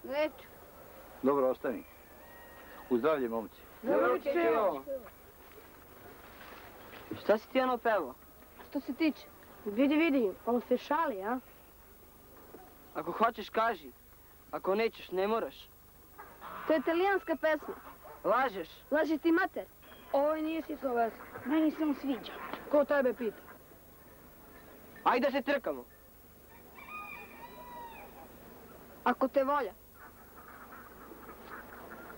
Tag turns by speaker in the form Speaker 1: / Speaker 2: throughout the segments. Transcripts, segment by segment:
Speaker 1: Neću.
Speaker 2: Dobro, ostani. U zdravlje, momci.
Speaker 3: Naručio! Šta si ti ono pevo?
Speaker 1: Što se tiče? Vidi, on se šali, a?
Speaker 3: Ako hoćeš, kaži. Ako nećeš, ne moraš.
Speaker 1: To je italijanska pesma.
Speaker 3: Lažeš.
Speaker 1: Laži ti mater. Ovo nije Sisova pesma. Meni se on sviđa. Ko tebe pita?
Speaker 3: Ajde da se trkamo.
Speaker 1: Ako te volja.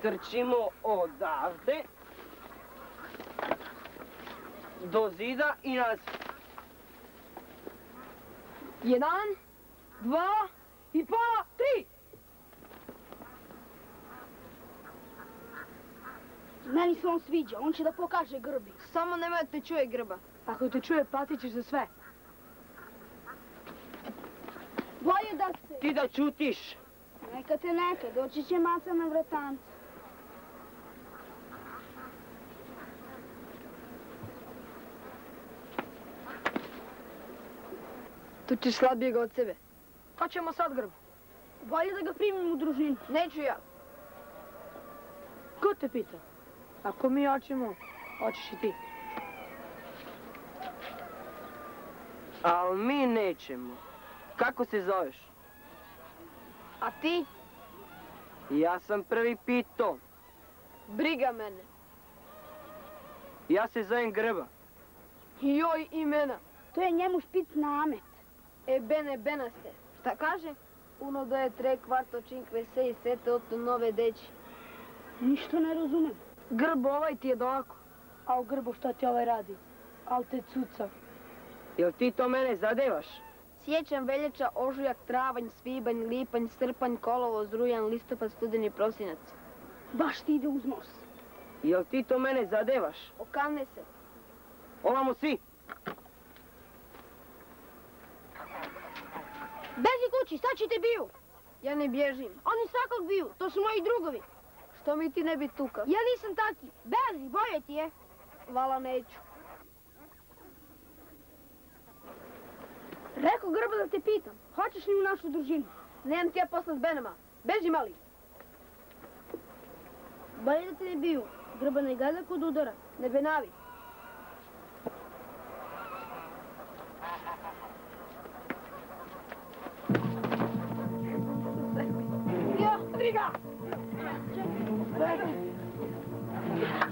Speaker 3: Trčimo odavde do zida i nazad.
Speaker 1: 1, 2 i pa 3.
Speaker 4: Meni se on sviđa, on će da pokaže grbi.
Speaker 1: Samo nemoj da te čuje grba.
Speaker 4: Ako te čuje, platit ćeš za sve. Bolje da se...
Speaker 3: Ti da ćutiš.
Speaker 4: Neka te neka, doći će maca na vratancu.
Speaker 1: Tu ćeš slabijega od sebe. Ko ćemo sad grbu?
Speaker 4: Bolje da ga primim u družinu.
Speaker 1: Neću ja.
Speaker 4: Ko te pita? Ako mi hoćemo, hoćeš i ti.
Speaker 3: Al mi nećemo. Kako se zoveš?
Speaker 1: A ti?
Speaker 3: Ja sam prvi pito.
Speaker 1: Briga mene.
Speaker 3: Ja se zovem Grba.
Speaker 1: Joj imena.
Speaker 4: To je njemu špic namet.
Speaker 1: E bene benaste. Šta kaže? 1, 2, 3, 4, 5, 6, 7, 8, 9, 10.
Speaker 4: Ništa ne razumem.
Speaker 1: Grbo, ovaj ti je dolako.
Speaker 4: A u Grbo šta ti ovaj radi? Al te cuca.
Speaker 3: Jel ti to mene zadevaš?
Speaker 1: Siječanj, veljača, ožujak, travanj, svibanj, lipanj, srpanj, kolovoz, rujan, listopad, studeni, prosinac.
Speaker 4: Baš ti ide uz nos.
Speaker 3: Jel ti to mene zadevaš?
Speaker 1: Okane se.
Speaker 3: Ovamo svi.
Speaker 4: Bezi kući, sad će te biju.
Speaker 1: Ja ne bježim.
Speaker 4: Oni svakog biju, to su moji drugovi.
Speaker 1: Što mi ti ne bi tukao?
Speaker 4: Ja nisam taki. Bezi, bolje ti je.
Speaker 1: Vala neću.
Speaker 4: Rekao Grba da te pitam, hoćeš li u našu družinu?
Speaker 1: Nemam ti ja posla s benama. Beži mali.
Speaker 4: Bolje da te ne biju. Grba ne gada kod udara.
Speaker 1: Ne benavi.
Speaker 4: Ja, Udriga!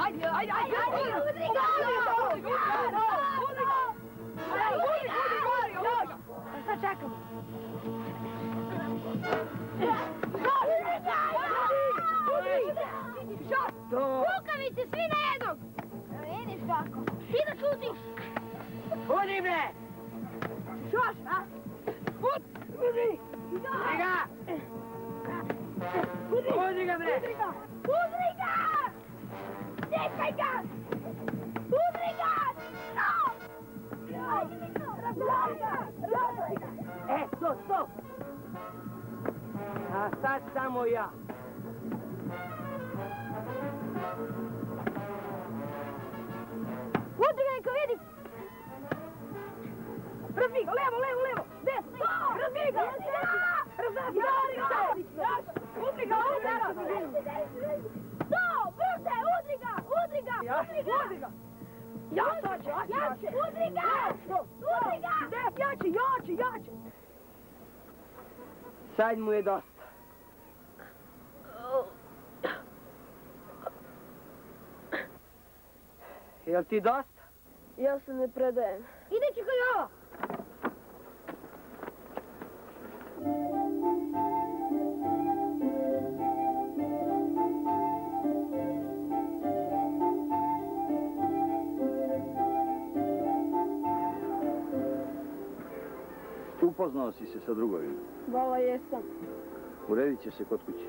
Speaker 1: Ajde, Udriga!
Speaker 4: Sad čekamo. Kukavice, svi na jednog! Vidiš kako? Ti da šutiš!
Speaker 3: Budi bre!
Speaker 4: Šoš, a?
Speaker 3: Udri! Udriga! Udriga bre!
Speaker 4: Udriga! Čekaj ga! Udriga! No!
Speaker 3: Stop! A sad samo ja.
Speaker 4: Udriga, neka vidi! Razbij ga, levo! Desno! Razbij ga! Razbij ga! Udriga! Sto! Brže! Udriga! Jače! Udriga! Jače!
Speaker 3: Sad mu je dosta. Jel ti dosta?
Speaker 1: Ja se ne predajem.
Speaker 4: Ideći kao i ovo!
Speaker 2: Upoznao si se sa drugovima.
Speaker 1: Vala jesam.
Speaker 2: Uredit će se kod kuće.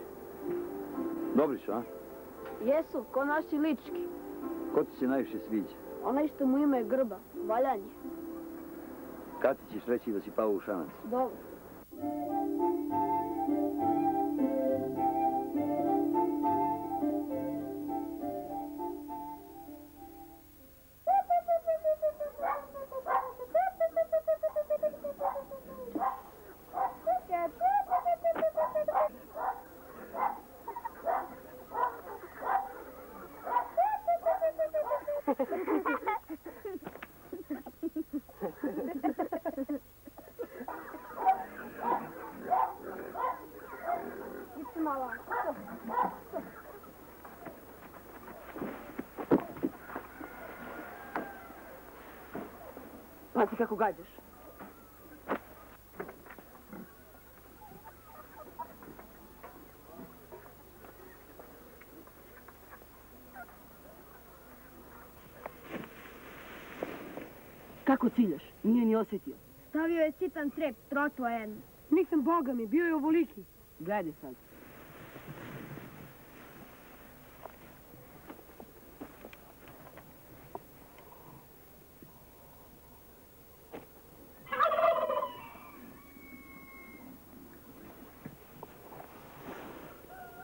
Speaker 2: Dobri su, a?
Speaker 1: Jesu, ko naši lički.
Speaker 2: Ko ti se najviše sviđa?
Speaker 1: Onaj što mu ime je Grba. Valjanje.
Speaker 2: Kad ti ćeš reći da si pao u šanac?
Speaker 1: Dobro.
Speaker 4: se malo.
Speaker 5: Pazi kako gađaš. Kako ciljaš? Nije ni osjetio.
Speaker 4: Stavio je sitan trep, trotva jedna.
Speaker 5: Nisam boga mi, bio je ovoliki. Gledaj sad.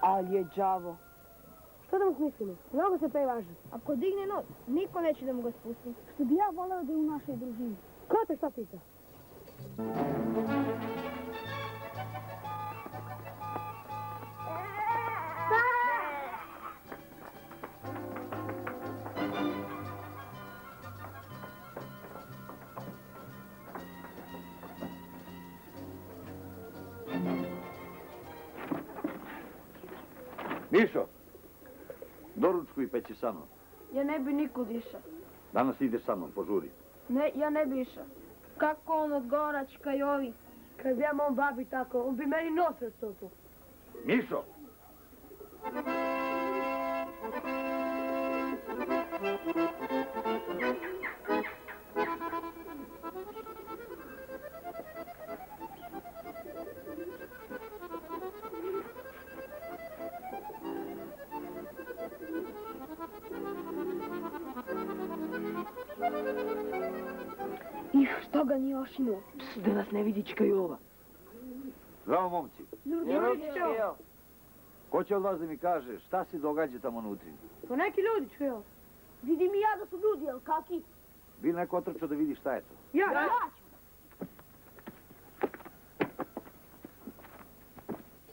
Speaker 5: Ali je đavo.
Speaker 4: Što da mu smislimo? Mnogo se prevažno. Ako digne nos, niko neće da mu ga spusti. Što bi ja voleo da je u našoj družini.
Speaker 5: Ko te šta pita?
Speaker 2: Mišo, doručku i peći sa mnom.
Speaker 1: Ja ne bi nikud išao.
Speaker 2: Danas ideš sa mnom, požuri.
Speaker 1: Ne, ja ne bi išao. Kako on odgovara Čikajovi?
Speaker 5: Kad bi ja mom babi tako, on bi meni nos rastopo.
Speaker 2: Mišo!
Speaker 1: Što ga nije ošinuo?
Speaker 5: Da nas ne vidi Čikajova.
Speaker 2: Zdravo, momci.
Speaker 3: Jel?
Speaker 2: Ko će od vas da mi kaže šta se događa tamo unutri?
Speaker 5: Pa neki ljudi Čikajo.
Speaker 4: Vidim i ja da su ljudi, jel kaki?
Speaker 2: Bi li neko otrčao da vidi šta je to?
Speaker 5: Ja.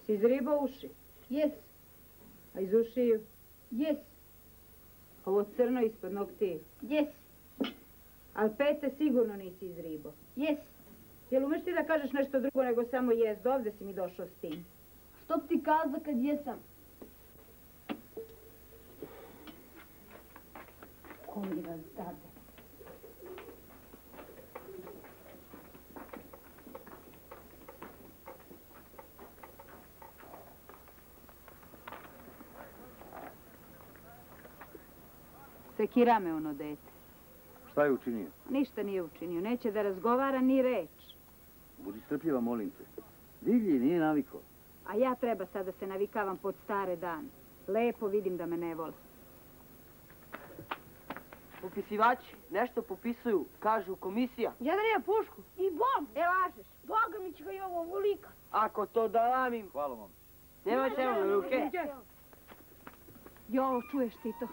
Speaker 6: Si izribao uši,
Speaker 4: Jes,
Speaker 6: a iz ušiju
Speaker 4: jes,
Speaker 6: ovo crno ispod noktiju.
Speaker 4: jes,
Speaker 6: Ali pete sigurno nisi izribao.
Speaker 4: jes.
Speaker 6: Jel umeš ti da kažeš nešto drugo nego samo jest? Ovde si mi došao s tim.
Speaker 4: Što ti kaza kad jesam?
Speaker 6: Koji vas dade? Sekira me ono dete.
Speaker 2: Šta je učinio?
Speaker 6: Ništa nije učinio. Neće da razgovara ni reč.
Speaker 2: Budi strpljiva, molim te. Divlji, nije naviko.
Speaker 6: A ja treba sad da se navikavam pod stare dane. Lepo vidim da me ne vole.
Speaker 3: Popisivači nešto popisuju, kažu komisija.
Speaker 5: Jedan ima pušku.
Speaker 4: I bom, lažeš. Boga mi će ga i ovo volika.
Speaker 3: Ako to dalamim,
Speaker 2: Hvala, momci.
Speaker 3: nemoj čemu ruke.
Speaker 6: Jo, čuješ ti to?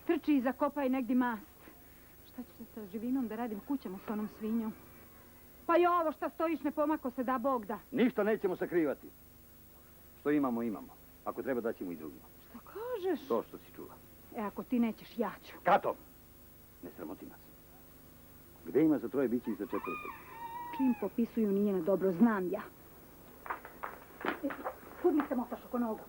Speaker 6: Trči i zakopaj negdje mast. Šta ću se sa živinom da radim kućama s onom svinjom? Pa i ovo šta stojiš ne pomako se da Bog da.
Speaker 2: Ništa nećemo sakrivati. Što imamo, imamo. Ako treba daćemo i drugima.
Speaker 6: Šta kažeš?
Speaker 2: To što si čula.
Speaker 6: E, ako ti nećeš, ja ću.
Speaker 2: Kato! Ne sramoti nas. Gde ima za troje bići i za četvrtog?
Speaker 6: Čim popisuju nije na dobro, znam ja. Kud mi se motaš oko nogu?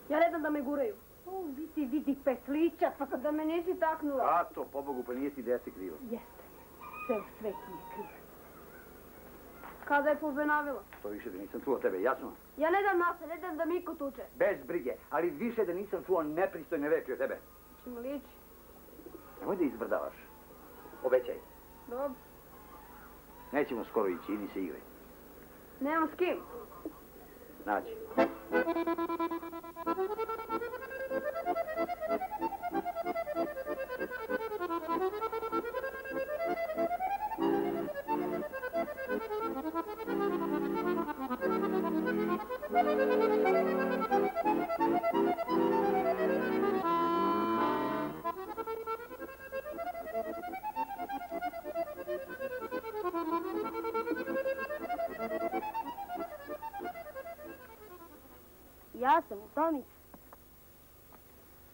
Speaker 4: Ja ne znam da me guraju.
Speaker 6: O, vidi petlića, pa
Speaker 4: Da me nisi taknula.
Speaker 2: Kato, pobogu, pa nije ti dete krivo.
Speaker 6: jeste. Ceo svet mi je kriv.
Speaker 4: Kada je pobenavila.
Speaker 2: To više da nisam čuo tebe, jasno?
Speaker 4: Ja ne dam nasa, ne dam da Miko tuče.
Speaker 2: Bez brige, ali više da nisam čuo nepristojne reči od tebe.
Speaker 4: Čim liči.
Speaker 2: Nemoj da izbrdavaš. Obećaj.
Speaker 4: Dobro.
Speaker 2: Nećemo skoro ići, idi se igraj.
Speaker 4: Nemam s kim.
Speaker 2: Nađi.
Speaker 4: Ja sam Tomica.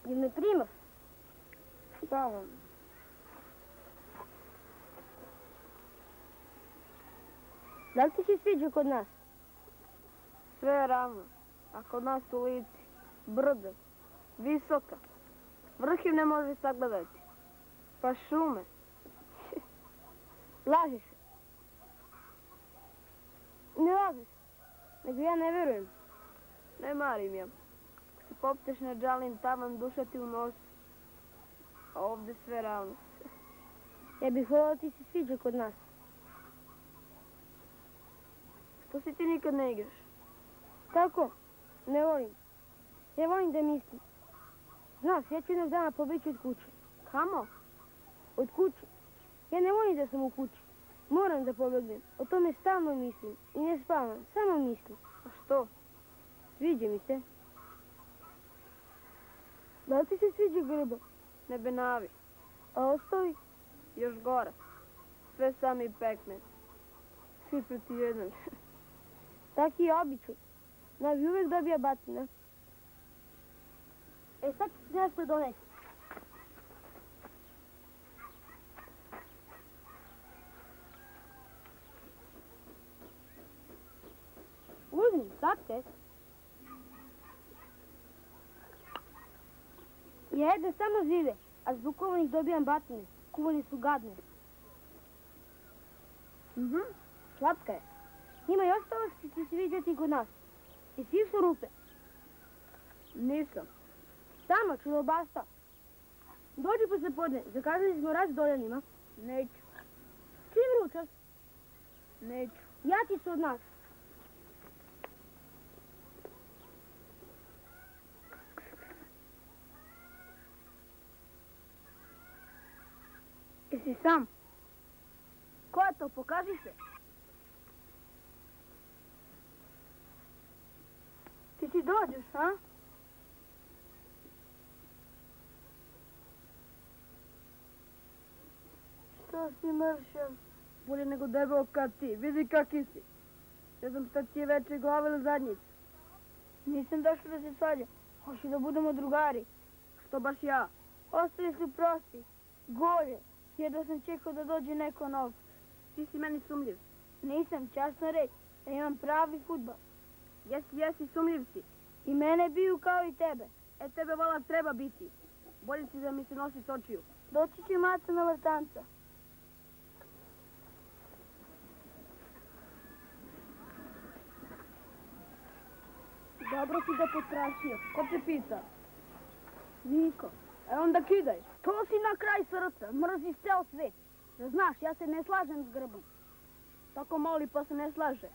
Speaker 4: Jel me primaš?
Speaker 1: Samo.
Speaker 4: Da li ti se sviđa kod nas?
Speaker 1: Sve je ravno. A kod nas u Lici, brdo, visoka, vrh im ne može sagledati. Pa šume.
Speaker 4: Lažeš. Ne lažeš. Nego ja ne vjerujem.
Speaker 1: Ne marim ja. Ako se popteš na džalim, taman duša ti u nosu. A ovdje sve ravno.
Speaker 4: Ja bih volila ti se sviđa kod nas.
Speaker 1: Što si ti nikad ne igraš?
Speaker 4: Tako? Ne volim. Ja volim da mislim. Znaš, ja ću jednog dana pobjeći od kuće.
Speaker 1: Kamo?
Speaker 4: Od kuće. Ja ne volim da sam u kući. Moram da pobjegnem. O tome stalno mislim. I ne spavam. Samo mislim.
Speaker 1: A što?
Speaker 4: Sviđa mi se. Da li ti se sviđa Grbo?
Speaker 1: Ne benavi.
Speaker 4: A ostali?
Speaker 1: Još gore. Sve sami pekne. Svi protiv jednog.
Speaker 4: Taki je običaj. Da bi uvijek dobija batina. E sad ću ti nešto doneti. Uzmi, tate. Ja jedem samo žive, a zbog kuvanih dobijam batine. Kuvani su gadne. Slatka je. Ima i ostalo što će se vidjeti kod nas. I svi su rupe.
Speaker 1: Nisam.
Speaker 4: Tamo, čulobasta. Dođi posle podne, zakazali smo raz doljanima.
Speaker 1: Neću.
Speaker 4: Čim ručaš?
Speaker 1: Neću.
Speaker 4: Ja ti su od nas.
Speaker 1: Jesi sam?
Speaker 4: Ko je to? Pokaži se.
Speaker 1: Ti dođeš, a? Što si mršav? Bolje nego debel kad ti. Vidi kakvi si. Ne znam šta ti je večer glava ili zadnjica.
Speaker 4: Nisam došla da se svađa. Hoću da budemo drugari.
Speaker 1: Što baš ja?
Speaker 4: Ostali su prosti. Golje. Jedva sam čekao da dođe neko nov.
Speaker 1: Ti si meni sumljiv.
Speaker 4: Nisam, časno reći. Ja imam pravi fudbal.
Speaker 1: Jesi, sumljiv si.
Speaker 4: I mene biju kao i tebe.
Speaker 1: E tebe vala treba biti. Bolje ti da mi se nosi s očiju.
Speaker 4: Doći će maca na vrtanca.
Speaker 1: Dobro si ga postrašio. Ko te pita?
Speaker 4: Niko.
Speaker 1: E onda kidaj.
Speaker 4: To si na kraj srca. Mrziš ceo svet. Da znaš, ja se ne slažem s Grbom.
Speaker 1: Tako mali pa se ne slaže.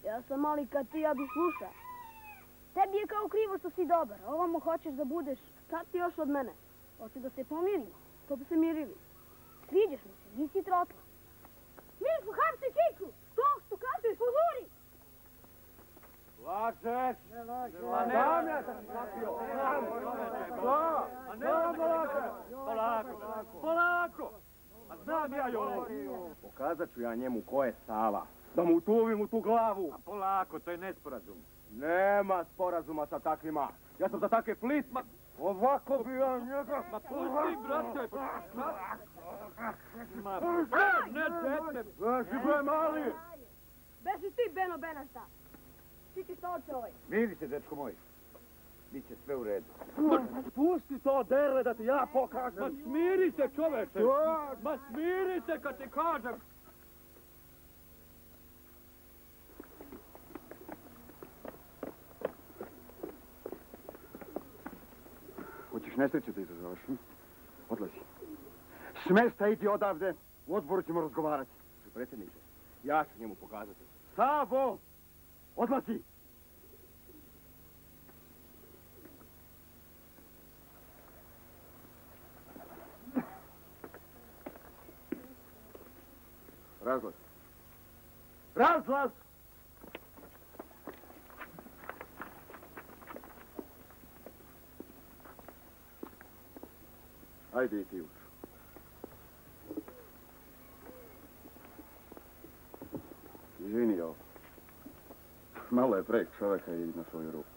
Speaker 1: Ja sam mali kad ti, ja bi slušao.
Speaker 4: Tebi je kao krivo što si dobar. Ovamo hoćeš da budeš.
Speaker 1: Šta ti još od mene?
Speaker 4: Hoću da se pomirimo.
Speaker 1: To bi se mirili.
Speaker 4: Sviđaš mi se, nisi trotla. Mirko, hapsi Čiku! Što kažeš, pozori!
Speaker 2: Lažeš!
Speaker 7: Pa ne, polako! A znam ja i ovo.
Speaker 2: Pokazat ću ja njemu ko je Sava. Da mu utuvim u tu glavu.
Speaker 7: A polako, to je nesporazum.
Speaker 2: Nema sporazuma sa takvima. Ja sam za takve plit. Ovako bi ja njega...
Speaker 7: Ma pusti, brate! Ma, ne dete!
Speaker 2: Beži bre mali!
Speaker 4: Beži ti, Beno Benasta. Ti ćeš to oče ovaj.
Speaker 2: Miri se, dečko moj. Biće sve u redu.
Speaker 7: Pusti to derle da ti ja pokažem. Ma smiri se, čoveče! Ma smiri se kad ti kažem!
Speaker 2: Hoćeš nesreću da izazoveš, hm? Odlazi. Smesta, idi odavde. U odboru ćemo razgovarati. Predsjedniče, ja ću njemu pokazati. Savo! Odlazi! Razlaz. Razlaz! Ajde i ti už. Izvini, ovo. Malo je prek čovjeka i na svoju ruku.